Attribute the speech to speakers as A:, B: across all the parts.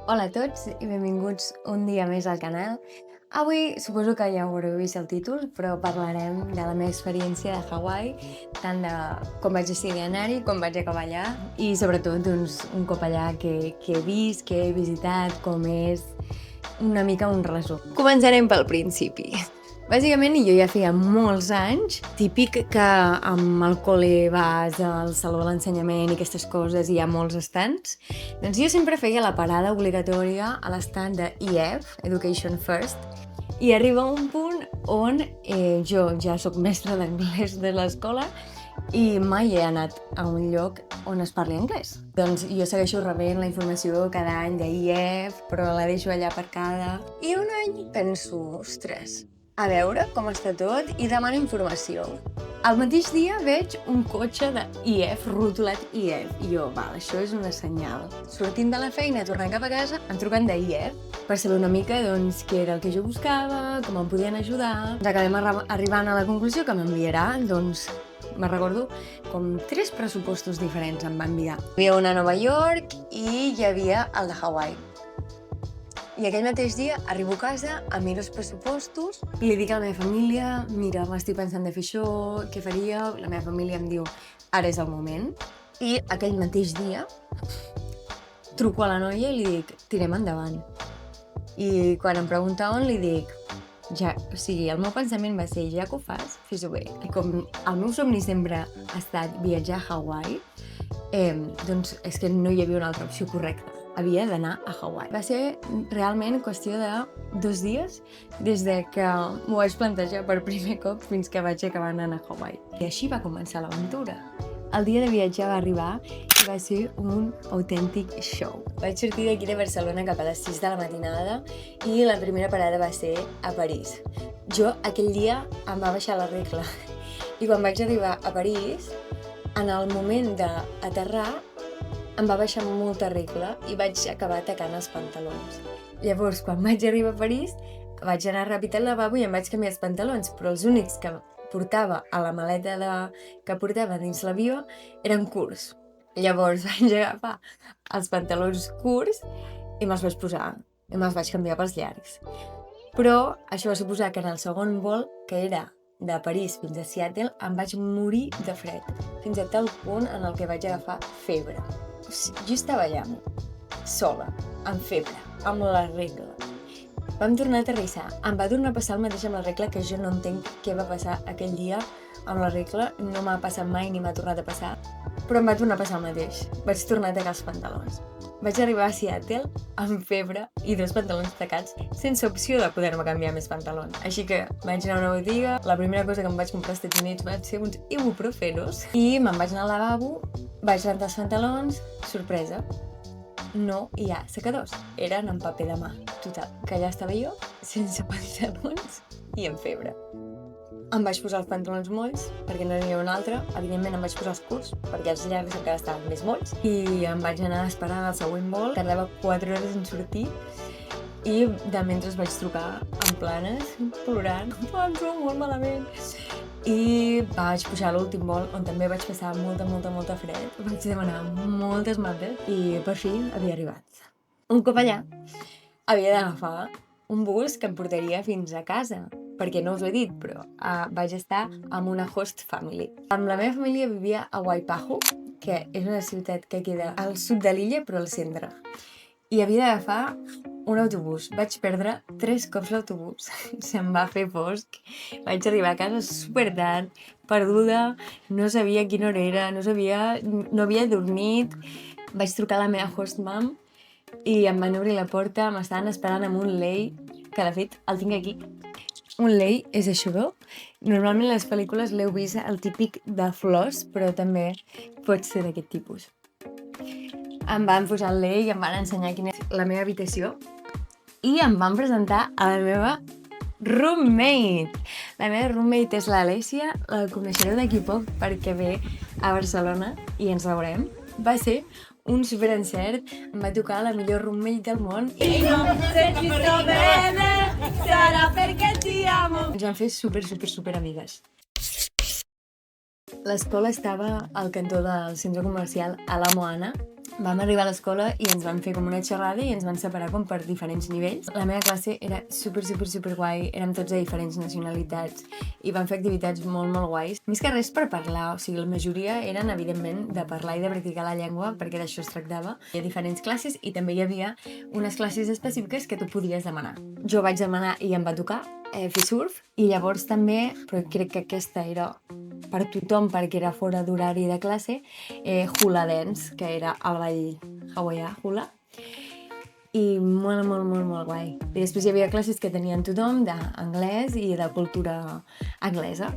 A: Hola a tots i benvinguts un dia més al canal. Avui suposo que ja haureu vist el títol, però parlarem de la meva experiència de Hawaii, tant de com vaig decidir anar-hi, com vaig acabar allà, i sobretot doncs, un cop allà que he vist, que he visitat, com és una mica un resum. Començarem pel principi. Bàsicament, jo ja feia molts anys, típic que amb el col·le vas al saló de l'ensenyament i aquestes coses i hi ha molts estants, doncs jo sempre feia la parada obligatòria a l'estant de EF, Education First, i arriba un punt on jo ja sóc mestra d'anglès de l'escola i mai he anat a un lloc on es parli anglès. Doncs jo segueixo rebent la informació cada any d'IEF, però la deixo allà aparcada. I un any penso, ostres, a veure com està tot i demano informació. Al mateix dia veig un cotxe d'IEF, rotulat IEF, i jo, això és una senyal. Sortint de la feina, tornant cap a casa, em truquen d'IEF per saber una mica doncs, què era el que jo buscava, com em podien ajudar. Ens acabem arribant a la conclusió que m'enviarà, doncs, me'n recordo, com 3 pressupostos diferents em va enviar. Hi havia un a Nova York i hi havia el de Hawaii. I aquell mateix dia arribo a casa, em miro els pressupostos, li dic a la meva família, mira, m'estic pensant de fer això, què faria? La meva família em diu, ara és el moment. I aquell mateix dia truco a la noia i li dic, tirem endavant. I quan em pregunta on, li dic, ja, o sigui, el meu pensament va ser, ja que ho fas, fes-ho bé. I com el meu somni sempre ha estat viatjar a Hawaii, doncs és que no hi havia una altra opció correcta. Havia d'anar a Hawaii. Va ser realment qüestió de 2 dies des de que m'ho vaig plantejar per primer cop fins que vaig acabar anant a Hawaii. I així va començar l'aventura. El dia de viatjar va arribar i va ser un autèntic show. Vaig sortir d'aquí de Barcelona cap a les 6 de la matinada i la primera parada va ser a París. Jo aquell dia em va baixar la regla i quan vaig arribar a París, en el moment d'aterrar, em va baixar molta regla i vaig acabar tacant els pantalons. Llavors, quan vaig arribar a París, vaig anar ràpid al lavabo i em vaig canviar els pantalons, però els únics que portava a la maleta que portava dins l'avió eren curts. Llavors vaig agafar els pantalons curts i me'ls vaig posar, i me'ls vaig canviar pels llargs. Però això va suposar que en el segon vol, que era de París fins a Seattle, em vaig morir de fred, fins a tal punt en el que vaig agafar febre. Jo estava allà, sola, amb febre, amb la regla. Vam tornar a aterrissar. Em va tornar a passar el mateix amb la regla, que jo no entenc què va passar aquell dia amb la regla. No m'ha passat mai ni m'ha tornat a passar, però em va tornar a passar el mateix. Vaig tornar a tacar els pantalons. Vaig arribar a Seattle amb febre i 2 pantalons tacats, sense opció de poder-me canviar més pantalons. Així que vaig anar a una botiga, la primera cosa que em vaig comprar als Estats Units van ser uns ibuprofenos i me'n vaig anar al lavabo, vaig rentar els pantalons, sorpresa, no hi ha secadors, eren en paper de mà. Total, que allà estava jo, sense pantalons i amb febre. Em vaig posar els pantalons molls, perquè no n'hi havia un altre. Evidentment em vaig posar els curts, perquè els llargs encara estaven més molls. I em vaig anar esperant el següent vol, tardava 4 hores en sortir. I de mentre vaig trucar en planes, plorant, em trobo molt malament. I vaig pujar a l'últim vol, on també vaig passar molta fred. Vaig demanar moltes mates i per fi havia arribat. Un cop allà, havia d'agafar un bus que em portaria fins a casa, perquè no us ho he dit, però vaig estar amb una host family. Amb la meva família vivia a Waipahu, que és una ciutat que queda al sud de l'illa, però al centre. I havia d'agafar un autobús. Vaig perdre 3 cops l'autobús. Se'm va fer fosc. Vaig arribar a casa supertard, perduda, no sabia quina hora era, no havia dormit. Vaig trucar a la meva host mom i em van obrir la porta, m'estaven esperant amb un lei, que de fet el tinc aquí. Un lei és això, veu? Normalment les pel·lícules l'heu vist el típic de flors, però també pot ser d'aquest tipus. Em van posar el lei i em van ensenyar quina és la meva habitació i em van presentar a la meva roommate. La meva roommate és l'Alessia, la coneixereu d'aquí poc perquè ve a Barcelona i ens veurem. Va ser un superencert, em va tocar la millor roommate del món i no sé si sto bene, sarà perché ti amo. Ens vam fer super amigues. L'escola estava al cantó del centre comercial a la Moana. Vam arribar a l'escola i ens van fer com una xerrada i ens van separar com per diferents nivells. La meva classe era super guai, érem tots de diferents nacionalitats i vam fer activitats molt guais. Més que res per parlar, o sigui, la majoria eren, evidentment, de parlar i de practicar la llengua, perquè d'això es tractava. Hi ha diferents classes i també hi havia unes classes específiques que tu podies demanar. Jo vaig demanar i em va tocar fer surf i llavors també, però crec que aquesta era per tothom perquè era fora d'horari de classe, hula dance, que era el ball hawaià, hula, i molt guai. I després hi havia classes que tenien tothom d'anglès i de cultura anglesa.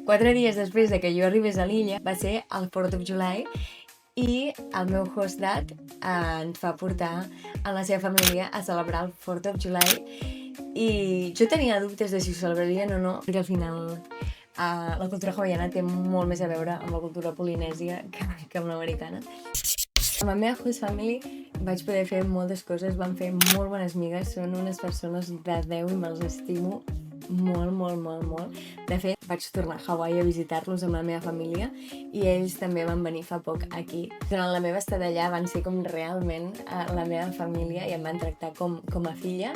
A: 4 dies després de que jo arribés a l'illa va ser el 4th of July i el meu host dad ens va portar a la seva família a celebrar el 4th of July i jo tenia dubtes de si ho celebrarien o no, perquè al final la cultura hawaiana té molt més a veure amb la cultura polinèsia que amb l'americana. Amb la meva host family vaig poder fer moltes coses, vam fer molt bones amigues, són unes persones de 10 i me'ls estimo molt. De fet, vaig tornar a Hawaii a visitar-los amb la meva família i ells també van venir fa poc aquí. Durant la meva estada allà van ser com realment la meva família i em van tractar com a filla.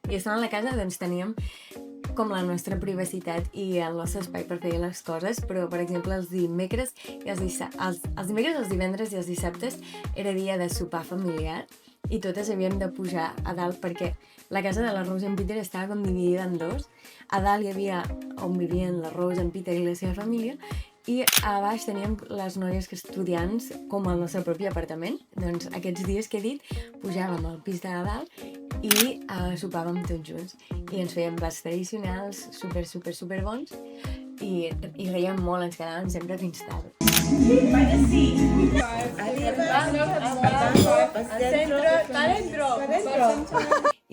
A: I estant a la casa doncs teníem com la nostra privacitat i el nostre espai per fer les coses, però per exemple els dimecres, els divendres i els dissabtes era dia de sopar familiar i totes havíem de pujar a dalt perquè la casa de la Rose i en Peter estava com dividida en dos. A dalt hi havia on vivien la Rose, en Peter i la seva família i a baix teníem les noies que estudiants com al nostre propi apartament. Doncs aquests dies que he dit pujàvem al pis de dalt i sopàvem tots junts i ens fèiem plats tradicionals super bons i reiem molt, ens quedàvem sempre fins tard.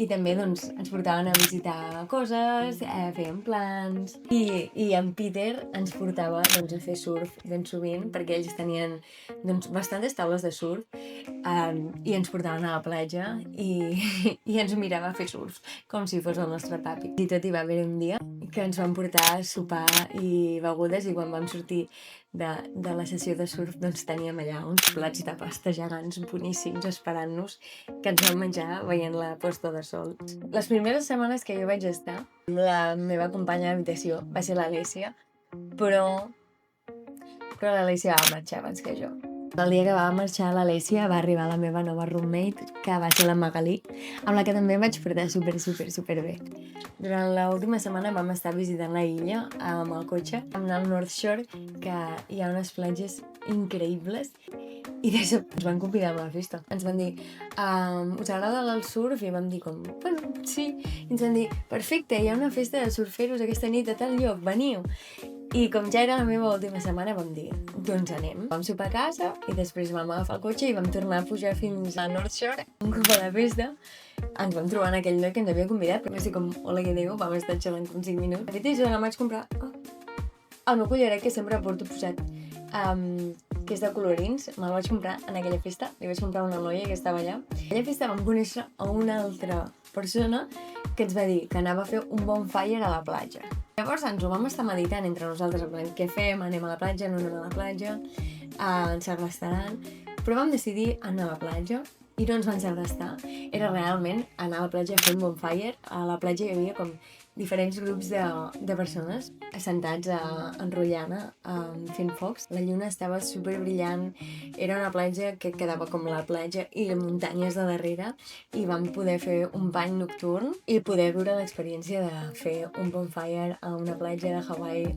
A: I també doncs, ens portaven a visitar coses, fèiem plans i en Peter ens portava doncs, a fer surf ben sovint perquè ells tenien doncs, bastantes taules de surf i ens portaven a la platja i ens mirava a fer surf com si fos el nostre papi. I tot hi va haver un dia que ens van portar a sopar i begudes i quan vam sortir de la sessió de surf doncs teníem allà uns plats de pasta gegants boníssims esperant-nos que ens vam menjar veient la posta de sol. Les primeres setmanes que jo vaig estar, la meva companya d'habitació va ser l'Alessia, però l'Alessia va marxar abans que jo. El dia que va marxar l'Alessia va arribar la meva nova roommate, que va ser la Magalí, amb la que també em vaig portar super bé. Durant l'última setmana vam estar visitant la illa amb el cotxe, amb el North Shore, que hi ha unes platges increïbles, i de sobte ens van convidar a la festa. Ens van dir, us agrada el surf? I vam dir com, bueno, sí. I ens van dir, perfecte, hi ha una festa de surferos aquesta nit a tal lloc, veniu. I com ja era la meva última setmana vam dir, doncs anem. Vam sopar a casa i després vam agafar el cotxe i vam tornar a pujar fins a North Shore. Un cop a la festa ens vam trobar en aquell lloc que ens havia convidat, però va ser com, hola, què diu? Vam estar xerrant com 5 minuts. De fet, jo em vaig comprar el meu collaret que sempre porto posat, que és de colorins, me'l vaig comprar en aquella festa, li vaig comprar a una noia que estava allà. A aquella festa vam conèixer a una altra persona que ens va dir que anava a fer un bonfire a la platja. Llavors ens ho vam estar meditant entre nosaltres, en plan, què fem? Anem a la platja, no anem a la platja, ens segrestaran, però vam decidir anar a la platja i no ens van segrestar. Era realment anar a la platja a fer un bonfire. A la platja hi havia com diferents grups de persones assentats enrotllant, fent focs. La lluna estava super brillant, era una platja que quedava com la platja i les muntanyes de darrere i vam poder fer un bany nocturn i poder viure l'experiència de fer un bonfire a una platja de Hawaii.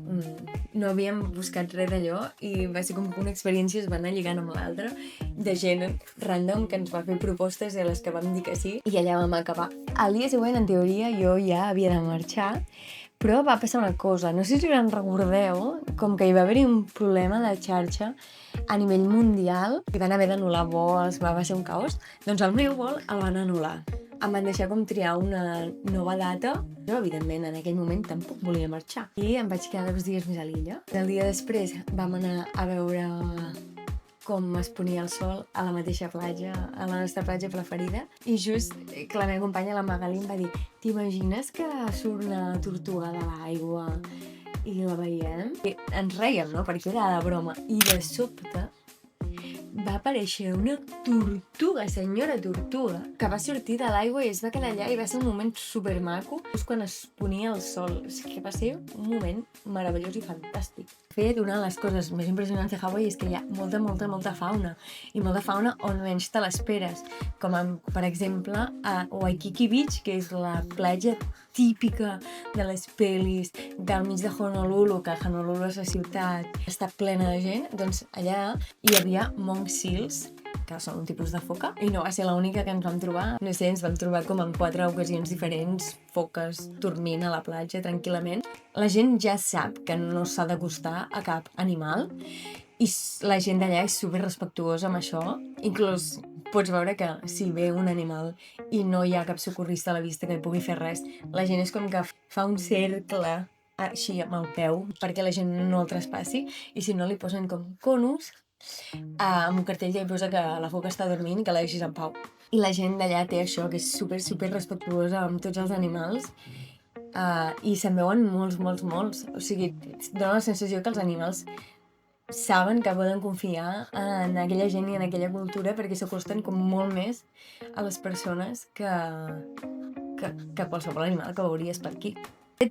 A: No havíem buscat res d'allò i va ser com que una experiència es va anar lligant amb l'altra de gent random que ens va fer propostes a les que vam dir que sí i allà vam acabar. Al dia següent, en teoria, jo ja havia de marxar, però va passar una cosa, no sé si us en recordeu, com que hi va haver-hi un problema de xarxa a nivell mundial i van haver d'anul·lar vols, va ser un caos, doncs el meu vol el van anul·lar. Em van deixar com triar una nova data. Jo, evidentment, en aquell moment tampoc volia marxar. I em vaig quedar 2 dies més a l'illa. El dia després vam anar a veure com es ponia el sol a la mateixa platja, a la nostra platja preferida. I just que la meva companya, la Magalí, em va dir, t'imagines que surt una tortuga de l'aigua i la veiem. I ens rèiem, no?, perquè era de broma. I de sobte va aparèixer una tortuga, senyora tortuga, que va sortir de l'aigua i es va quedar allà i va ser un moment supermaco. Just quan es ponia el sol. O sigui que va ser un moment meravellós i fantàstic. De fet, una de les coses més impressionants de Hawaii és que hi ha molta fauna. I molta fauna on menys te l'esperes. Com, per exemple, a Waikiki Beach, que és la platja típica de les pel·lis del mig de Honolulu, que Honolulu és la ciutat, està plena de gent, doncs allà hi havia monk seals, que són un tipus de foca, i no va ser l'única que ens vam trobar. No sé, ens vam trobar com en 4 ocasions diferents foques dormint a la platja tranquil·lament. La gent ja sap que no s'ha d'acostar a cap animal i la gent d'allà és super respectuosa amb això. Inclús pots veure que si ve un animal i no hi ha cap socorrista a la vista que hi pugui fer res, la gent és com que fa un cercle així amb el peu perquè la gent no el traspassi, i si no li posen com conos amb un cartell que hi posa que la foca està dormint i que la deixis en pau. I la gent d'allà té això, que és super respectuosa amb tots els animals, i se'n veuen molts. O sigui, dona la sensació que els animals saben que poden confiar en aquella gent i en aquella cultura perquè s'acosten com molt més a les persones que qualsevol animal que veuries per aquí.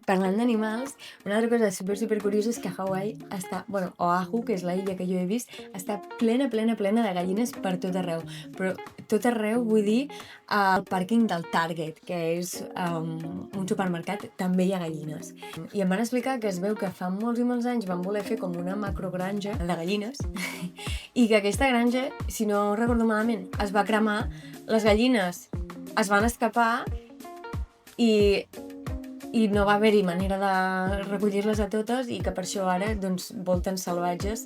A: Parlant d'animals, una altra cosa super curiosa és que Hawaii està, Oahu, que és la illa que jo he vist, està plena de gallines per tot arreu. Però tot arreu vull dir al pàrquing del Target, que és un supermercat, també hi ha gallines. I em van explicar que es veu que fa molts i molts anys van voler fer com una macrogranja de gallines i que aquesta granja, si no recordo malament, es va cremar, les gallines es van escapar i no va haver-hi manera de recollir-les a totes, i que per això ara doncs, volten salvatges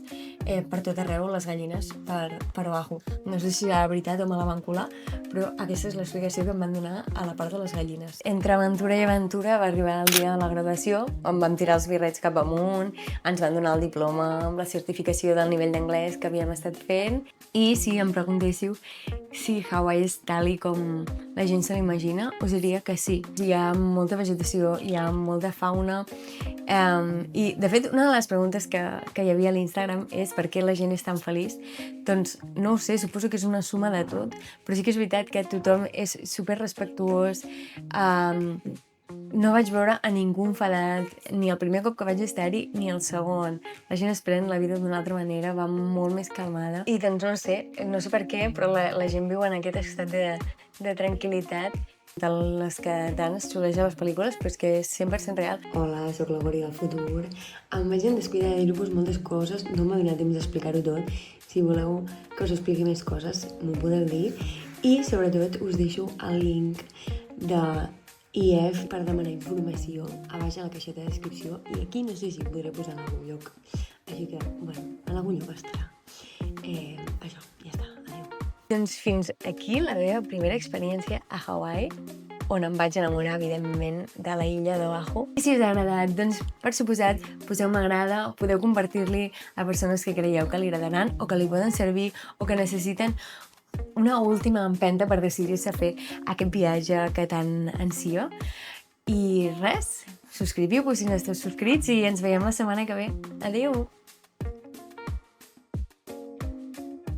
A: per tot arreu les gallines per Oahu. No sé si era veritat o me la van colar, però aquesta és l'explicació que em van donar a la part de les gallines. Entre aventura i aventura va arribar el dia de la graduació, on vam tirar els birrets cap amunt, ens van donar el diploma amb la certificació del nivell d'anglès que havíem estat fent, i si em preguntéssiu si Hawaii és tal i com la gent se l'imagina, us diria que sí. Hi ha molta vegetació, hi ha molta fauna, i de fet una de les preguntes que hi havia a l'Instagram és per què la gent és tan feliç. Doncs no ho sé, suposo que és una suma de tot, però sí que és veritat que tothom és super respectuós. No vaig veure a ningú enfadat, ni el primer cop que vaig estar-hi, ni el segon. La gent es pren la vida d'una altra manera, va molt més calmada. I doncs no sé per què, però la gent viu en aquest estat de tranquil·litat, de les que tant es xuleix a les pel·lícules, però és que és 100% real. Hola, sóc la Gori del futur. Em vaig descuidar de dir-vos moltes coses, no m'ha donat temps d'explicar-ho tot. Si voleu que us expliqui més coses, m'ho podeu dir. I sobretot us deixo el link de IF per demanar informació a baix a la caixeta de descripció, i aquí no sé si ho podré posar en algun lloc. Així que, en algun lloc estarà. Això, ja està, adéu. Doncs fins aquí la meva primera experiència a Hawaii, on em vaig enamorar, evidentment, de la illa d'Oahu. I si us ha agradat, doncs, per suposat, poseu m'agrada, podeu compartir-li a persones que creieu que li agradaran o que li poden servir o que necessiten una última empenta per decidir-se a fer aquest viatge que tant ansia. I res, subscriviu-vos si no esteu subscrits i ens veiem la setmana que ve. Adéu!